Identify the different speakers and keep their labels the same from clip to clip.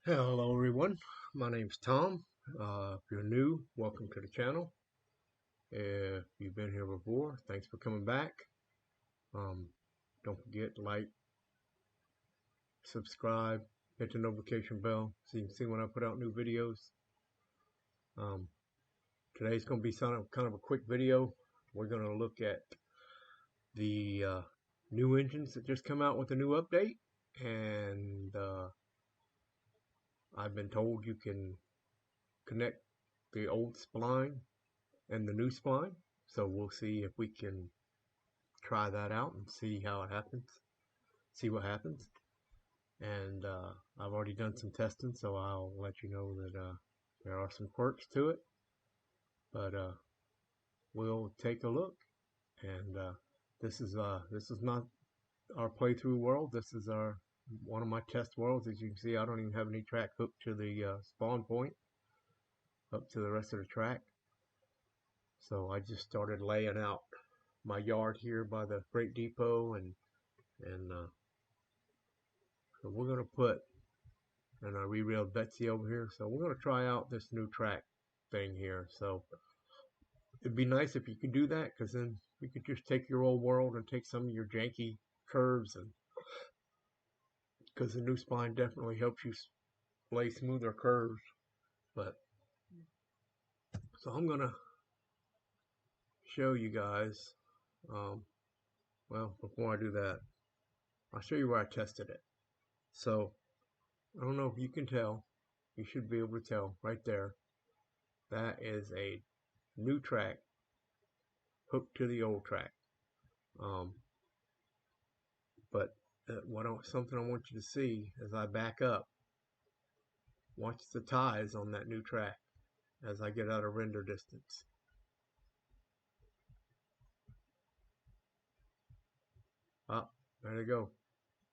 Speaker 1: Hello everyone, my name's Tom. If you're new, welcome to the channel. If you've been here before, thanks for coming back. Don't forget to like, subscribe, hit the notification bell so you can see when I put out new videos. Today's going to be kind of a quick video. We're going to look at the new engines that just come out with a new update, and I've been told you can connect the old spline and the new spline, so we'll see if we can try that out and see how it happens, see what happens. And I've already done some testing, so I'll let you know that there are some quirks to it, but we'll take a look. And this is not our playthrough world. This is one of my test worlds. As you can see, I don't even have any track hooked to the spawn point up to the rest of the track. So I just started laying out my yard here by the freight depot, and so we're gonna put, and I rereeled Betsy over here, so we're gonna try out this new track thing here. So it'd be nice if you could do that, because then you could just take your old world and take some of your janky curves, and because the new spline definitely helps you lay smoother curves. But so I'm gonna show you guys. Well, before I do that, I'll show you where I tested it. So I don't know if you can tell. You should be able to tell right there. That is a new track hooked to the old track. But something I want you to see as I back up. Watch the ties on that new track as I get out of render distance. Ah, there they go.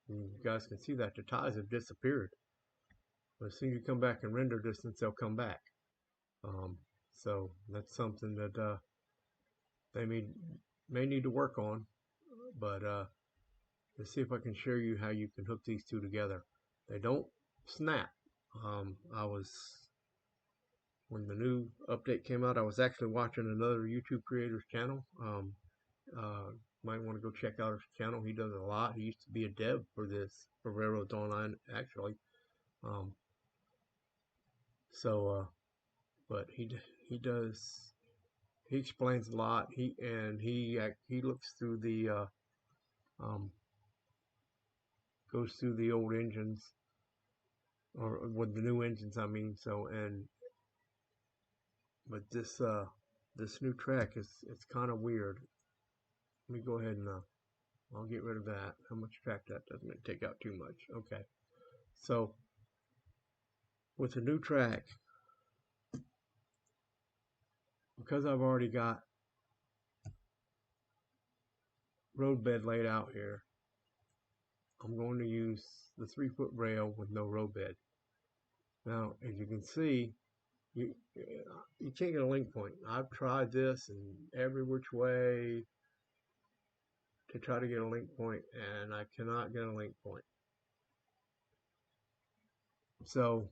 Speaker 1: You guys can see that the ties have disappeared. But as soon as you come back in render distance, they'll come back. So that's something that they may need to work on. But let's see if I can show you how you can hook these two together. They don't snap. When the new update came out, I was actually watching another YouTube creator's channel. Might want to go check out his channel. He does a lot. He used to be a dev for Railroads Online, actually. But he explains a lot. He looks through the goes through the old engines, or with the new engines, I mean. But this new track it's kind of weird. Let me go ahead and I'll get rid of that. How much track that doesn't take out too much. Okay. So with the new track, because I've already got roadbed laid out here, I'm going to use the 3-foot rail with no roadbed. Now, as you can see, you can't get a link point. I've tried this in every which way to try to get a link point, and I cannot get a link point. So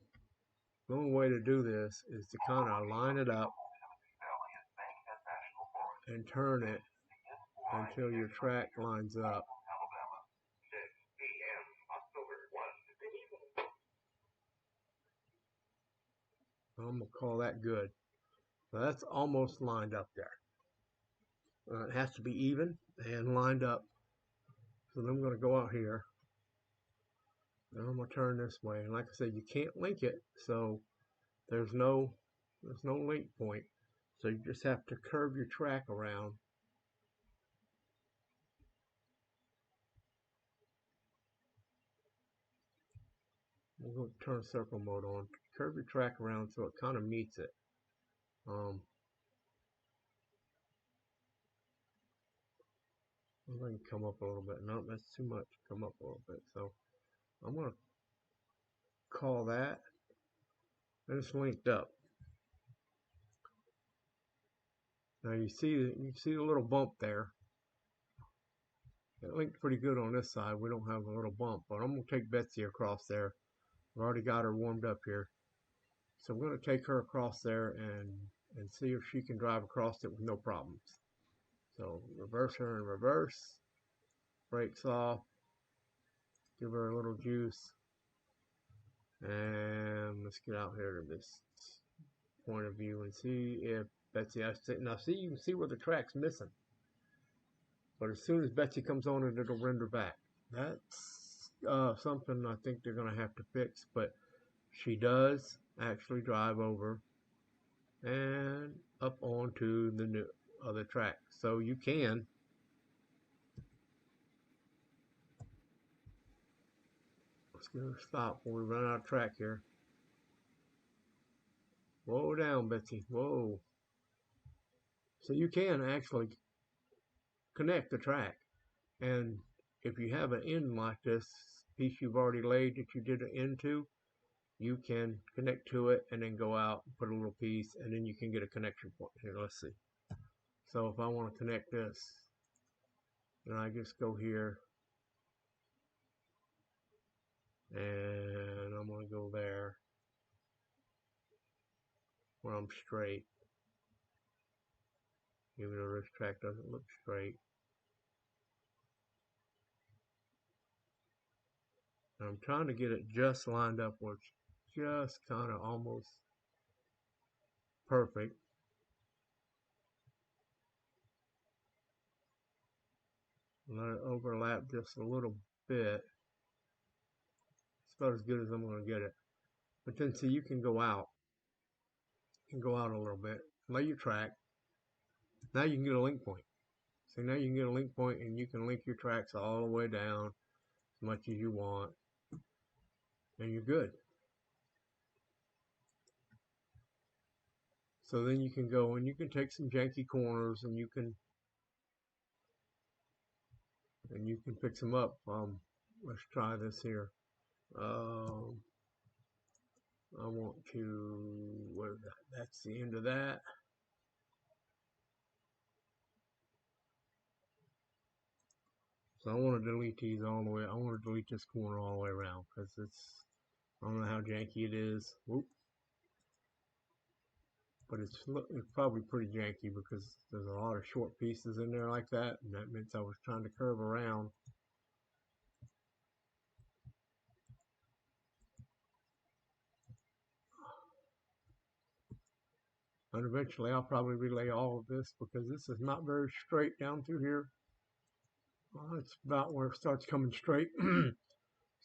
Speaker 1: the only way to do this is to kind of line it up and turn it until your track lines up. I'm gonna call that good. So that's almost lined up there. It has to be even and lined up. So then I'm going to go out here. Now I'm going to turn this way. And like I said, you can't link it. So there's no link point. So you just have to curve your track around. We'll go turn circle mode on. Curve your track around so it kind of meets it. I'm going to come up a little bit. No, that's too much. Come up a little bit. So I'm going to call that. And it's linked up. Now you see the little bump there. It linked pretty good on this side. We don't have a little bump, but I'm going to take Betsy across there I've already got her warmed up here. So I'm going to take her across there and see if she can drive across it with no problems. So reverse her in reverse, brakes off, give her a little juice, and let's get out here to this point of view and see if Betsy, now see, you can see where the track's missing. But as soon as Betsy comes on it, it'll render back. That's something I think they're going to have to fix, but she does actually drive over and up onto the new other track. So you can. Let's get her stop before we run out of track here. Whoa down, Betsy. Whoa. So you can actually connect the track. And if you have an end like this piece you've already laid that you did an end to, you can connect to it and then go out and put a little piece, and then you can get a connection point. Here, let's see. So if I want to connect this, then I just go here and I'm going to go there where I'm straight, even though this track doesn't look straight. And I'm trying to get it just lined up where it's just kind of almost perfect. Let it overlap just a little bit. It's about as good as I'm going to get it. But then see, you can go out. You can go out a little bit, lay your track. Now you can get a link point. So now you can get a link point and you can link your tracks all the way down as much as you want. And you're good. So then you can go and you can take some janky corners and you can fix them up. Let's try this here. I want to, where that's the end of that. So I want to delete these all the way. I want to delete this corner all the way around because I don't know how janky it is. Whoop. But it's probably pretty janky because there's a lot of short pieces in there like that, and that means I was trying to curve around. And eventually I'll probably relay all of this because this is not very straight down through here. Well, it's about where it starts coming straight.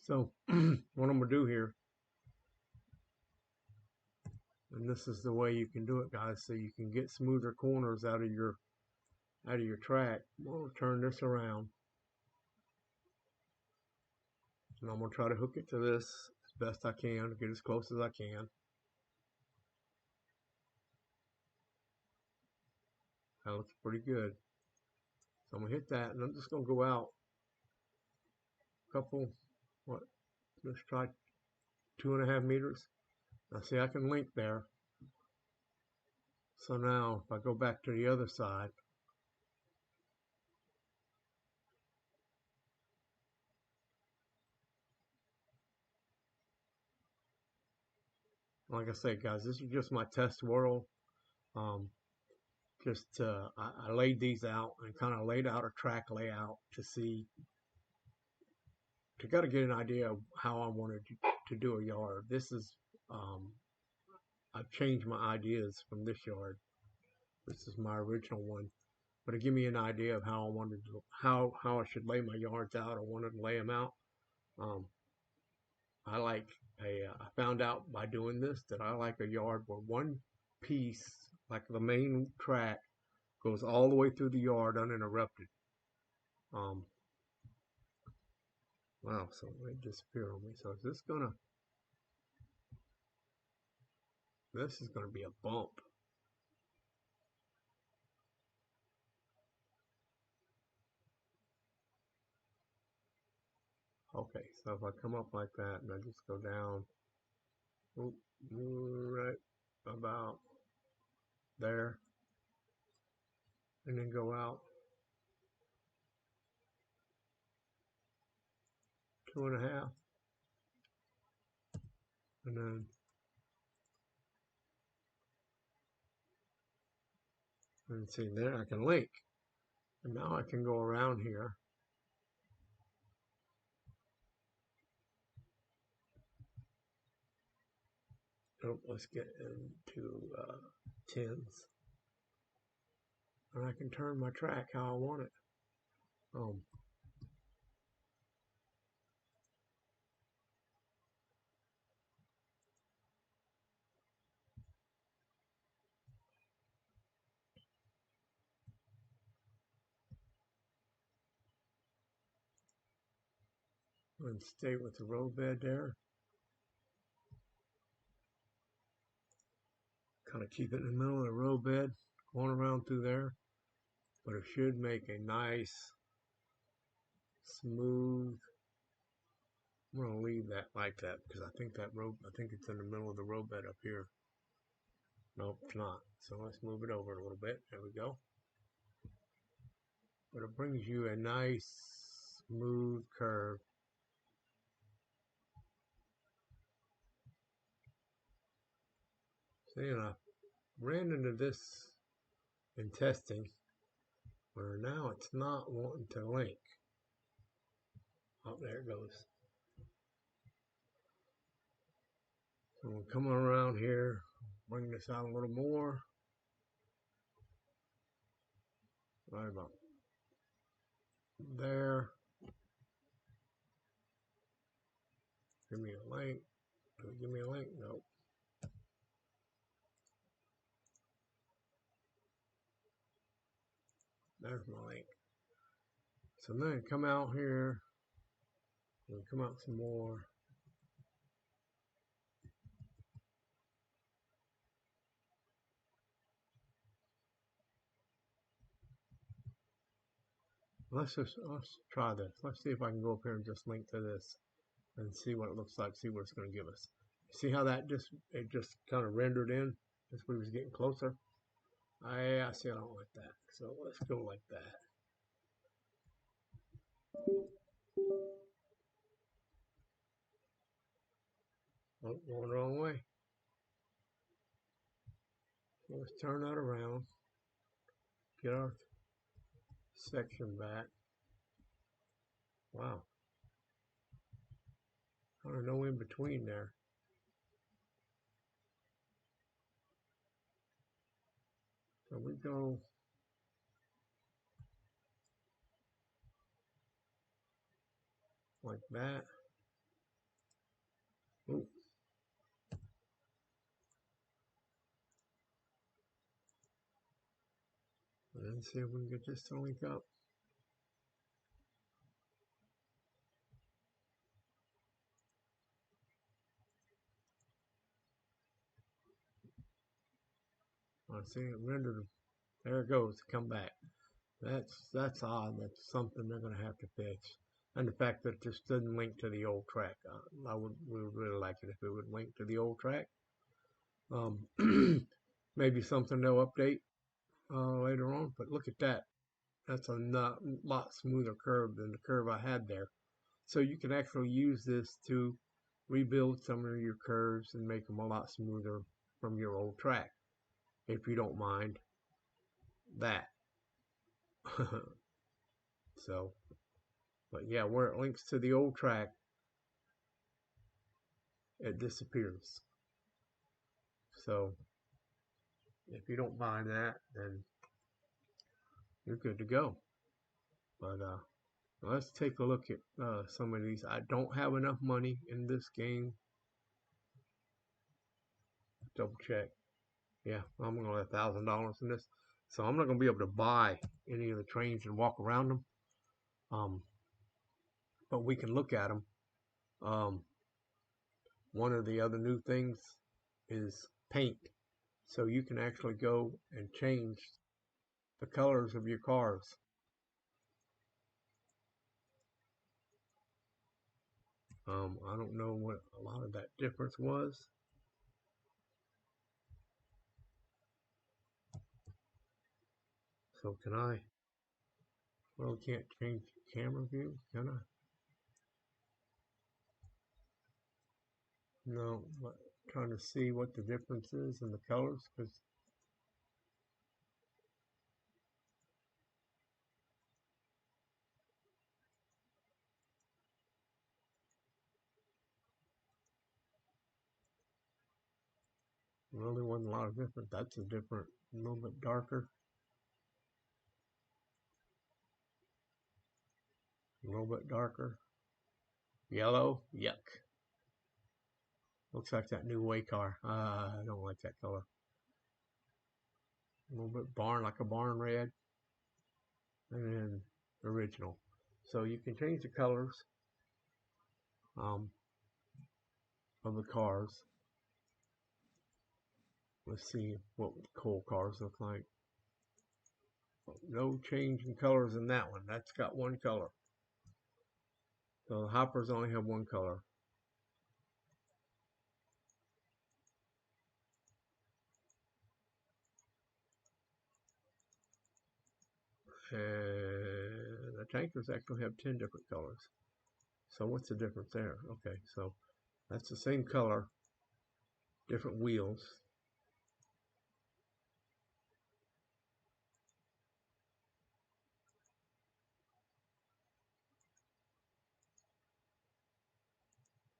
Speaker 1: So what I'm gonna do here, and this is the way you can do it, guys, so you can get smoother corners out of your track. I'm gonna turn this around, and I'm gonna try to hook it to this as best I can, get as close as I can. That looks pretty good. So I'm gonna hit that, and I'm just gonna go out a couple, let's try 2.5 meters. Now see, I can link there. So now if I go back to the other side, like I said, guys, this is just my test world. I laid these out and kind of laid out a track layout to kind of get an idea of how I wanted to do a yard. This is, I've changed my ideas from this yard. This is my original one, but it gave me an idea of how I wanted to, how I should lay my yards out. I wanted to lay them out. I found out by doing this that I like a yard where one piece, like the main track, goes all the way through the yard uninterrupted. Wow, so it disappeared on me. So this is gonna be a bump. Okay, so if I come up like that and I just go down, right about there, and then go out 2.5. and then see there I can link, and now I can go around here. Oh, let's get into tens, and I can turn my track how I want it. And stay with the road bed there. Kind of keep it in the middle of the road bed, going around through there, but it should make a nice, smooth. I'm gonna leave that like that because I think it's in the middle of the road bed up here. Nope, it's not. So let's move it over a little bit. There we go. But it brings you a nice, smooth curve. See, and I ran into this in testing where now it's not wanting to link. Oh, there it goes. So we'll come around here, bring this out a little more. Right about there. Give me a link. Give me a link. Nope. There's my link. So then come out here. And come out some more. Let's try this. Let's see if I can go up here and just link to this and see what it looks like. See what it's going to give us. See how that just kind of rendered in as we was getting closer. I see. I don't like that. So let's go like that. Oh, going the wrong way. So let's turn that around. Get our section back. Wow. I don't know in between there. So we go like that. Ooh. And then see if we can get this to link up. I see it rendered. There it goes. Come back. That's odd. That's something they're gonna have to fix. And the fact that this doesn't link to the old track. We would really like it if it would link to the old track. Maybe something they'll update later on. But look at that. That's a lot smoother curve than the curve I had there. So you can actually use this to rebuild some of your curves and make them a lot smoother from your old track, if you don't mind that. So, but yeah, where it links to the old track, it disappears. So, if you don't mind that, then you're good to go. But let's take a look at some of these. I don't have enough money in this game. Double check. Yeah, I'm gonna have $1,000 in this, so I'm not gonna be able to buy any of the trains and walk around them. But we can look at them. One of the other new things is paint, so you can actually go and change the colors of your cars. I don't know what a lot of that difference was. So can I? Well, can't change camera view, can I? No, but trying to see what the difference is in the colors, because really wasn't a lot of difference. That's a different, a little bit darker, a little bit darker. Yellow, yuck. Looks like that new way car. I don't like that color. A little bit barn, like a barn red, and then original. So you can change the colors um, of the cars. Let's see what coal cars look like. No change in colors in that one. That's got one color. So the hoppers only have one color. And the tankers actually have 10 different colors. So what's the difference there? Okay, so that's the same color, different wheels.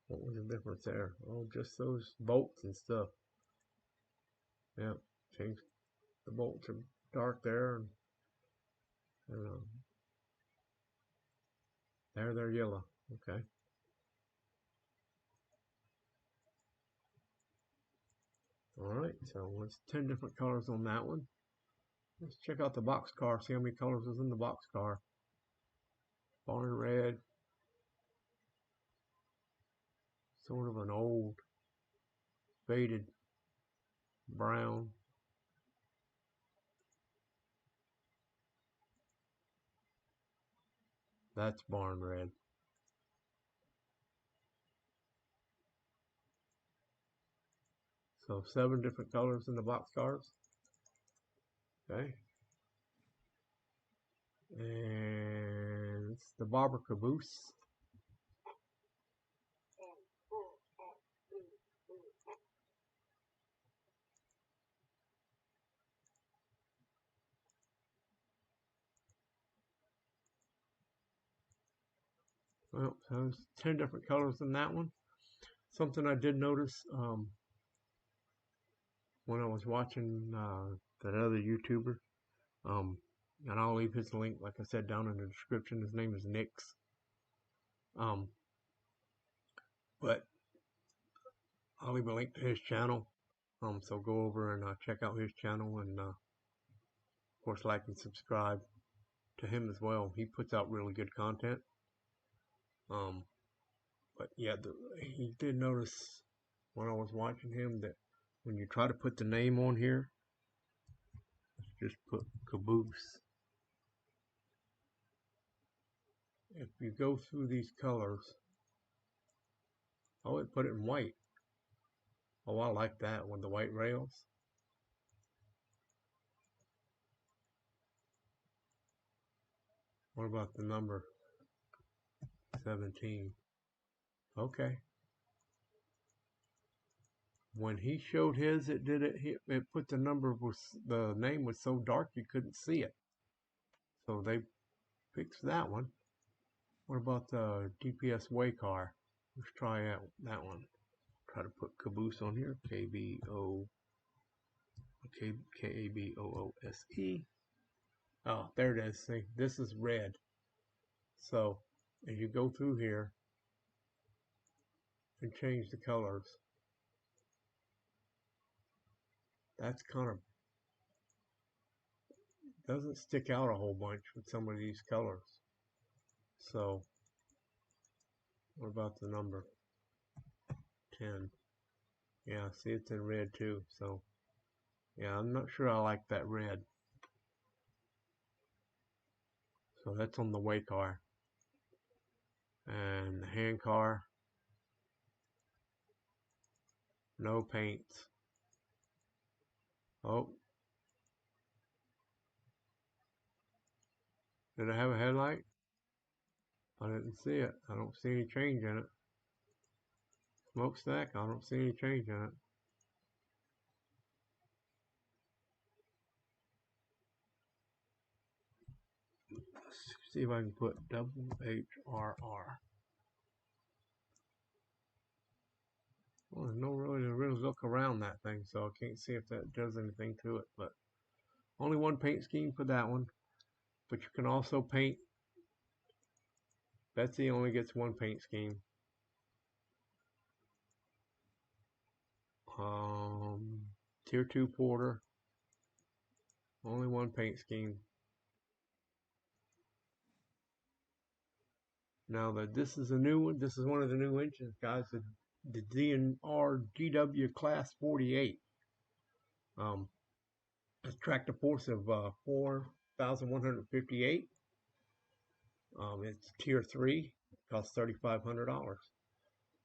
Speaker 1: What was the difference there? Oh, just those bolts and stuff. Yeah, change the bolts are dark there, and there they're yellow. Okay. All right, so it's 10 different colors on that one. Let's check out the box car, see how many colors is in the box car. Barn red, sort of an old, faded brown. That's barn red. So 7 different colors in the box cars. Okay. And it's the Barber Caboose. Well, so there's 10 different colors in that one. Something I did notice when I was watching that other YouTuber, um, and I'll leave his link, like I said, down in the description. His name is Nix. Um, but I'll leave a link to his channel. So go over and check out his channel, and of course like and subscribe to him as well. He puts out really good content. Um, but yeah, he did notice when I was watching him that when you try to put the name on here, just put Caboose. If you go through these colors, oh, it put it in white. Oh, I like that one, the white rails. What about the number 17? Okay. When he showed his, it did it. It put the name was so dark you couldn't see it. So they fixed that one. What about the DPS way car? Let's try that one. Try to put Caboose on here. K-A-B-O-O-S-E. Oh, there it is. See, this is red. So as you go through here and change the colors, that's kind of doesn't stick out a whole bunch with some of these colors. So what about the number 10? Yeah, see, it's in red too. So yeah, I'm not sure I like that red. So that's on the way car. And the hand car, no paints. Oh, did it have a headlight? I didn't see it. I don't see any change in it. Smokestack, I don't see any change in it. Let's see if I can put WHRR. Well, there's no really look around that thing, so I can't see if that does anything to it. But only one paint scheme for that one. But you can also paint. Betsy only gets one paint scheme. Tier 2 Porter, only one paint scheme. Now that this is a new one, this is one of the new engines, guys. The D&R GW Class 48. It's tractor force of 4,158. It's tier 3, costs $3,500.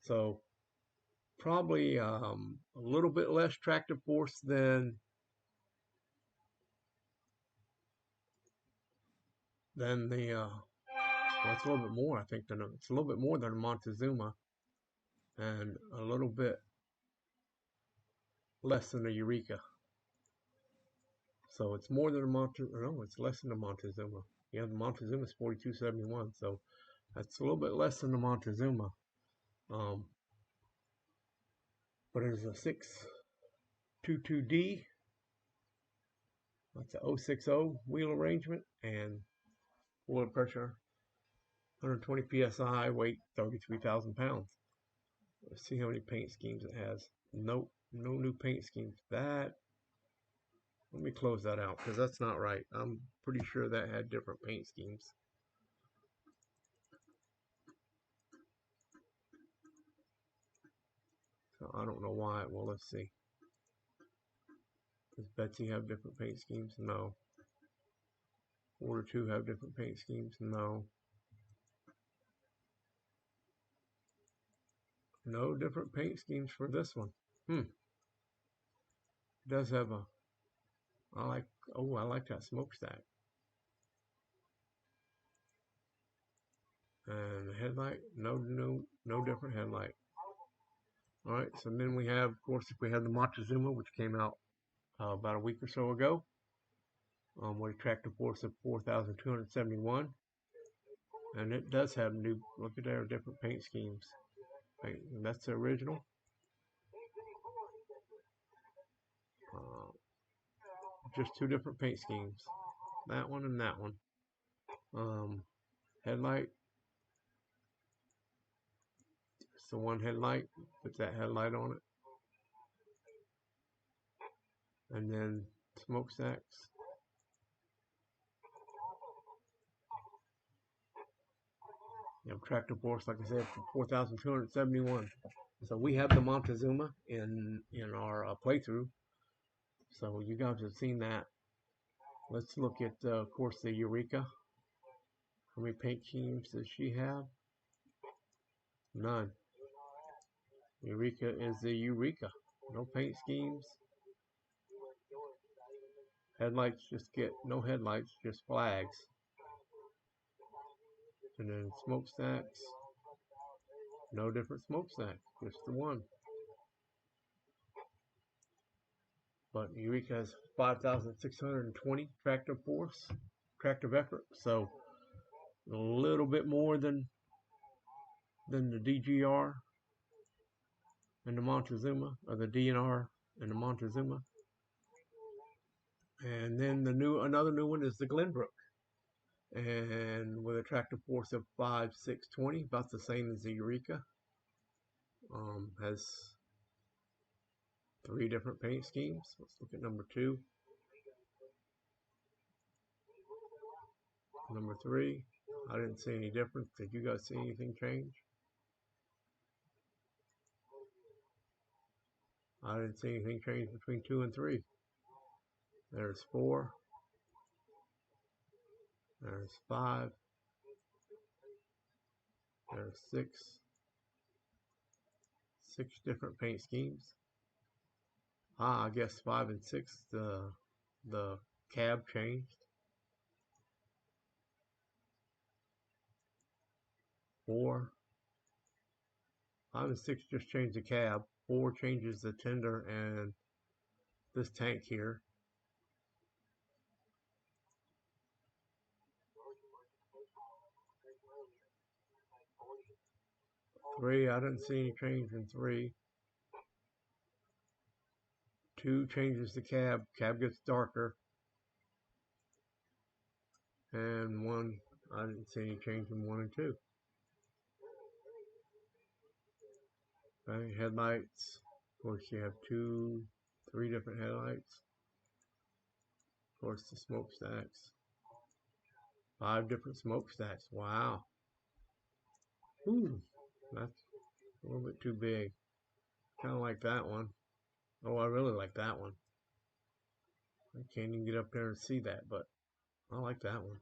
Speaker 1: So probably a little bit less tractor force than the well, it's a little bit more, I think, it's a little bit more than a Montezuma, and a little bit less than a Eureka. So it's more than a Montezuma. No, it's less than a Montezuma. Yeah, the Montezuma is 4271, so that's a little bit less than the Montezuma. But it is a 622D. That's a 060 wheel arrangement, and oil pressure 120 psi, weight 33,000 pounds. Let's see how many paint schemes it has. Nope, no new paint schemes. Let me close that out because that's not right. I'm pretty sure that had different paint schemes. So I don't know why. Well, let's see. Does Betsy have different paint schemes? No. Order 2 have different paint schemes? No. No different paint schemes for this one. It does have a, I like that smokestack. And the headlight, no different headlight. Alright, so then we have, of course, if we have the Montezuma, which came out about a week or so ago, with a tractor force of 4,271. And it does have new, look at there, different paint schemes. And that's the original. Just two different paint schemes. That one and that one. Headlight. It's the one headlight. Put that headlight on it. And then smokestacks. You have tractor force, like I said, 4,271. So we have the Montezuma in our playthrough. So you guys have seen that. Let's look at, of course, the Eureka. How many paint schemes does she have? None. Eureka is the Eureka. No paint schemes. Headlights no headlights, just flags. And then smokestacks. No different smokestack, just the one. But Eureka has 5,620 tractor force, tractive effort, so a little bit more than the DGR and the Montezuma, or the DNR and the Montezuma. And then another new one is the Glenbrook, and with a tractor force of 5,620, about the same as the Eureka. Has 3 different paint schemes. Let's look at number 2. Number 3, I didn't see any difference. Did you guys see anything change? I didn't see anything change between 2 and 3. There's 4. There's 5. There's 6. 6 different paint schemes. I guess 5 and 6, the cab changed. 4. 5 and 6 just change the cab. 4 changes the tender and this tank here. 3, I didn't see any change in 3. 2 changes the cab. Cab gets darker. And 1, I didn't see any change in 1 and 2. Okay, headlights. Of course, you have 2, 3 different headlights. Of course, the smokestacks. 5 different smokestacks. Wow. Ooh, that's a little bit too big. Kind of like that one. Oh, I really like that one. I can't even get up there and see that, but I like that one.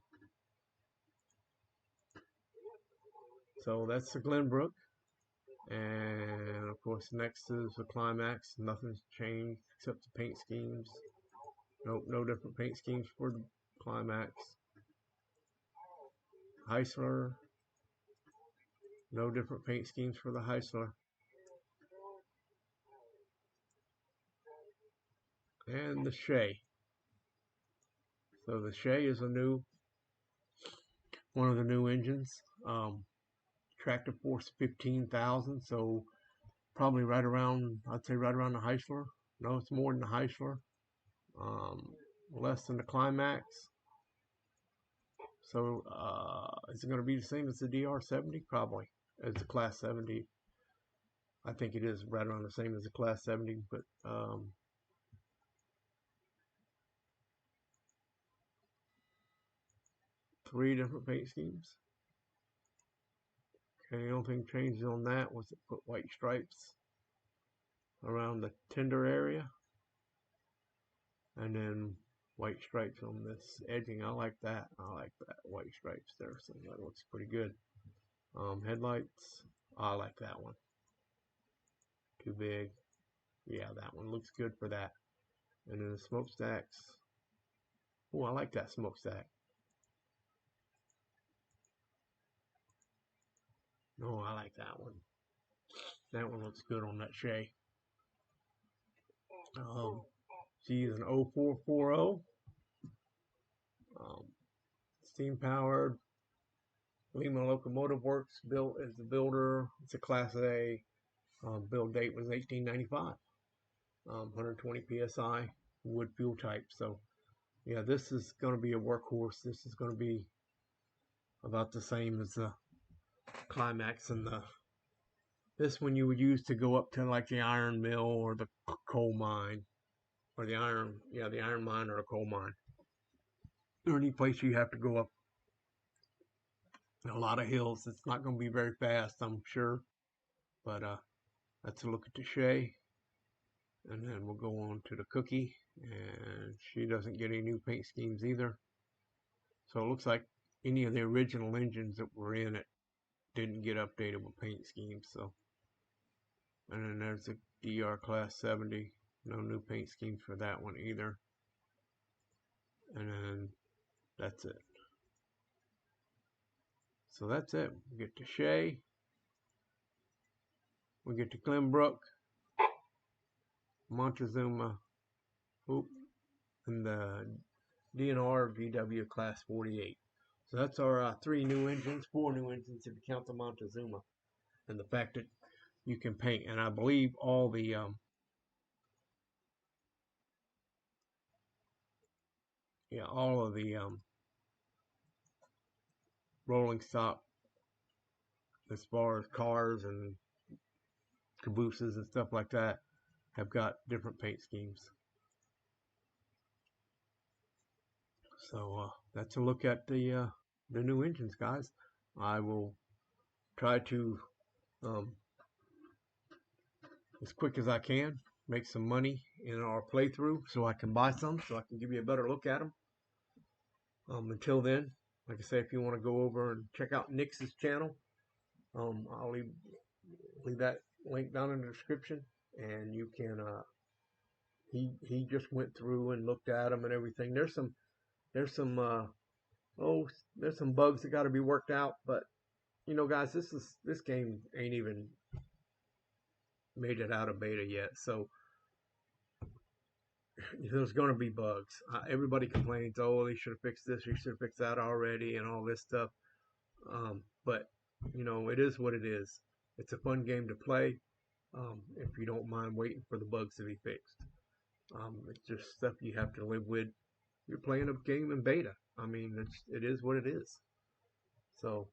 Speaker 1: So that's the Glenbrook. And of course, next is the Climax. Nothing's changed except the paint schemes. Nope, no different paint schemes for the Climax. Heisler. No different paint schemes for the Heisler. And the Shea. So the Shea is one of the new engines. Tractor force 15,000, so probably right around, I'd say right around the Heisler. No, it's more than the Heisler. Less than the Climax. So is it going to be the same as the DR70? Probably. As the Class 70. I think it is right around the same as the Class 70, but 3 different paint schemes. Okay, the only thing changed on that was it put white stripes around the tender area. And then white stripes on this edging. I like that. I like that white stripes there. So that looks pretty good. Headlights. I like that one. Too big. Yeah, that one looks good for that. And then the smokestacks. Oh, I like that smokestack. No, I like that one. That one looks good on that Shea. She's an 0440. Steam powered. Lima Locomotive Works built as the builder. It's a Class A. Build date was 1895. 120 psi wood fuel type. So yeah, this is going to be a workhorse. This is going to be about the same as the Climax, and this one you would use to go up to like the iron mill or the coal mine, or the iron mine or a coal mine, or any place you have to go up a lot of hills. It's not going to be very fast, I'm sure, but let's look at the Shea, and then we'll go on to the Cookie, and she doesn't get any new paint schemes either. So it looks like any of the original engines that were in it didn't get updated with paint schemes. So, and then there's the DR Class 70. No new paint schemes for that one either. And then that's it. So that's it. We get to Shea. We get to Glenbrook, Montezuma, and the DNR VW Class 48. So that's our 3 new engines, 4 new engines if you count the Montezuma, and the fact that you can paint. And I believe all the all of the rolling stock, as far as cars and cabooses and stuff like that, have got different paint schemes. So that's a look at the new engines, guys. I will try to as quick as I can make some money in our playthrough, so I can buy some, so I can give you a better look at them. Until then, like I say, if you want to go over and check out Nick's channel, I'll leave that link down in the description, and you can he just went through and looked at them and everything. There's some there's some bugs that got to be worked out, but you know, guys, this game ain't even made it out of beta yet. So there's going to be bugs. Everybody complains, oh, they should have fixed this, they should have fixed that already, and all this stuff. But it is what it is. It's a fun game to play. If you don't mind waiting for the bugs to be fixed. It's just stuff you have to live with. You're playing a game in beta. I mean, it is what it is. So,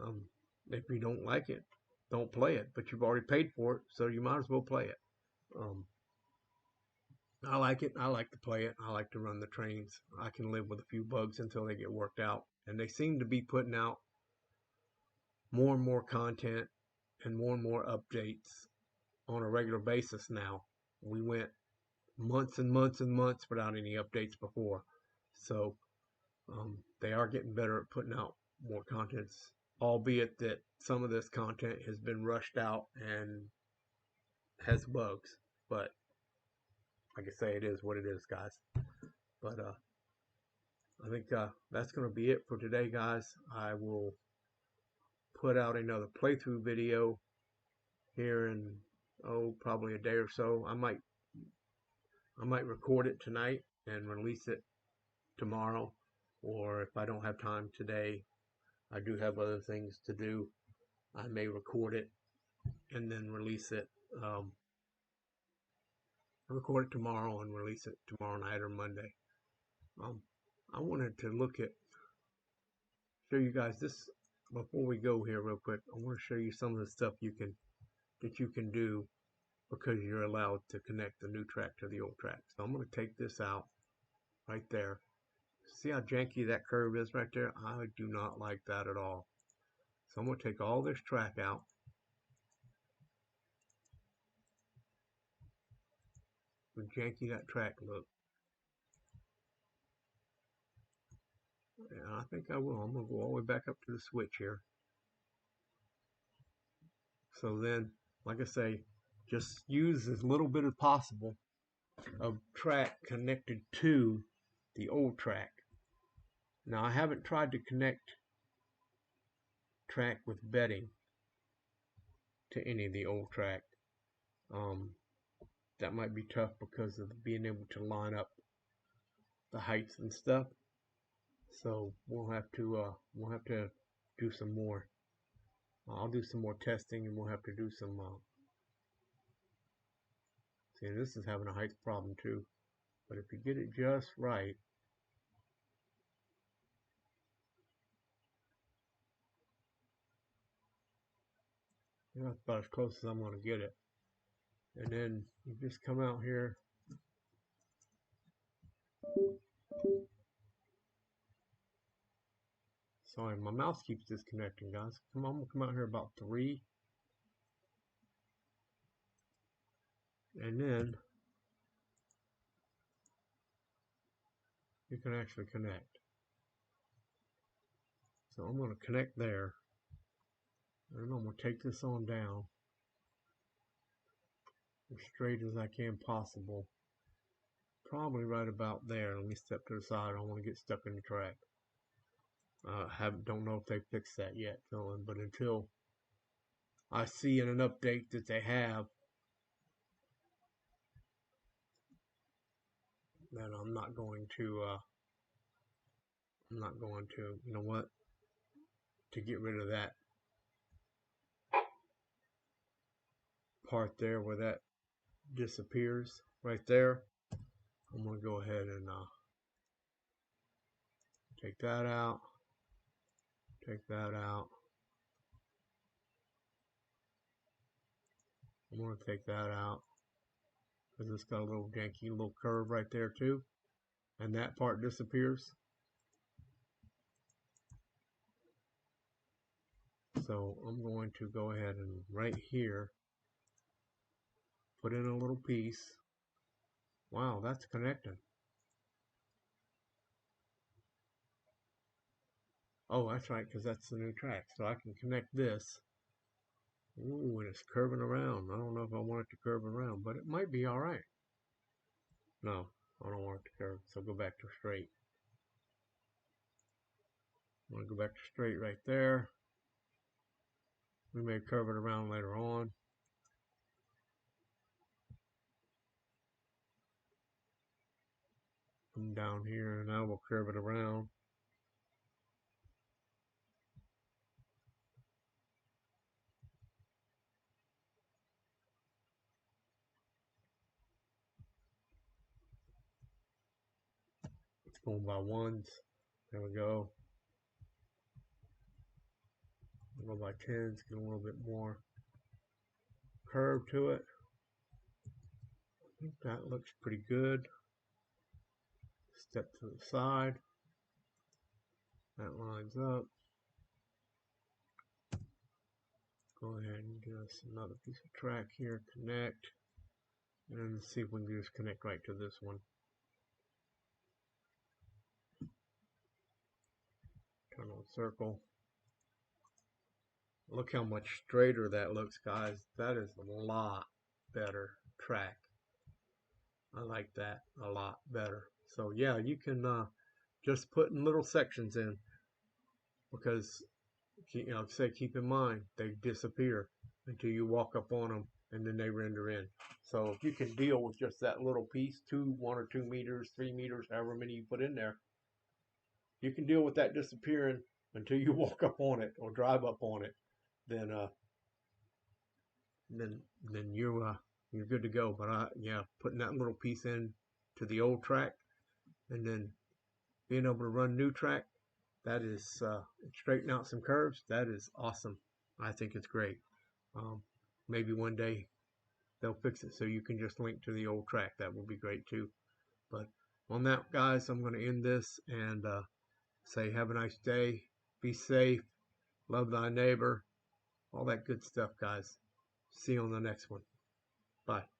Speaker 1: um, if you don't like it, don't play it. But you've already paid for it, so you might as well play it. Um, I like it. I like to play it. I like to run the trains. I can live with a few bugs until they get worked out. And they seem to be putting out more and more content and more updates on a regular basis now. We went months and months and months without any updates before. So they are getting better at putting out more contents, albeit that some of this content has been rushed out and has bugs. But like I say, it is what it is, guys. But I think that's going to be it for today, guys. I will put out another playthrough video here in probably a day or so. I might record it tonight and release it tomorrow, or if I don't have time today, I do have other things to do, I may record it and then release it. Record it tomorrow and release it tomorrow night or Monday. I wanted to show you guys this before we go here real quick. I want to show you some of the stuff that you can do because you're allowed to connect the new track to the old track. So I'm going to take this out right there. See how janky that curve is right there? I do not like that at all. So I'm going to take all this track out. How janky that track look. And I think I will. I'm going to go all the way back up to the switch here. So then, like I say, just use as little bit as possible of track connected to the old track. Now I haven't tried to connect track with bedding to any of the old track. That might be tough because of being able to line up the heights and stuff. So we'll have to do some more. I'll do some more testing, and we'll have to do some. See, this is having a height problem too. But if you get it just right, that's about as close as I'm going to get it. And then you just come out here. Sorry, my mouse keeps disconnecting, guys. I'm gonna come out here about 3. And then you can actually connect. So I'm going to connect there. And I'm going to take this on down as straight as I can possible. Probably right about there. Let me step to the side. I don't want to get stuck in the track. Don't know if they fixed that yet, but until I see in an update that they have, then I'm not going to, you know what, to get rid of that part there where that disappears right there. I'm going to go ahead and take that out, take that out. I'm going to take that out because it's got a little janky little curve right there too, and that part disappears. So I'm going to go ahead and right here put in a little piece. Wow, that's connecting. Oh, that's right, because that's the new track. So I can connect this. Ooh, and it's curving around. I don't know if I want it to curve around, but it might be all right. No, I don't want it to curve, so go back to straight. I'm going to go back to straight right there. We may curve it around later on. come down here, and now we'll curve it around. It's going by ones. There we go. We'll go by tens, get a little bit more curve to it. I think that looks pretty good. Step to the side. That lines up. Go ahead and give us another piece of track here, connect, and see if we can just connect right to this one. Turn on circle. Look how much straighter that looks, guys. That is a lot better track. I like that a lot better. So yeah, you can just put in little sections in, because keep in mind they disappear until you walk up on them, and then they render in. So if you can deal with just that little piece, 1 or 2 meters, 3 meters, however many you put in there, you can deal with that disappearing until you walk up on it or drive up on it. Then you're good to go. But yeah, putting that little piece in to the old track, and then being able to run new track, that is straighten out some curves. That is awesome. I think it's great. Maybe one day they'll fix it so you can just link to the old track. That would be great too. But on that, guys, I'm going to end this and say have a nice day. Be safe. Love thy neighbor. All that good stuff, guys. See you on the next one. Bye.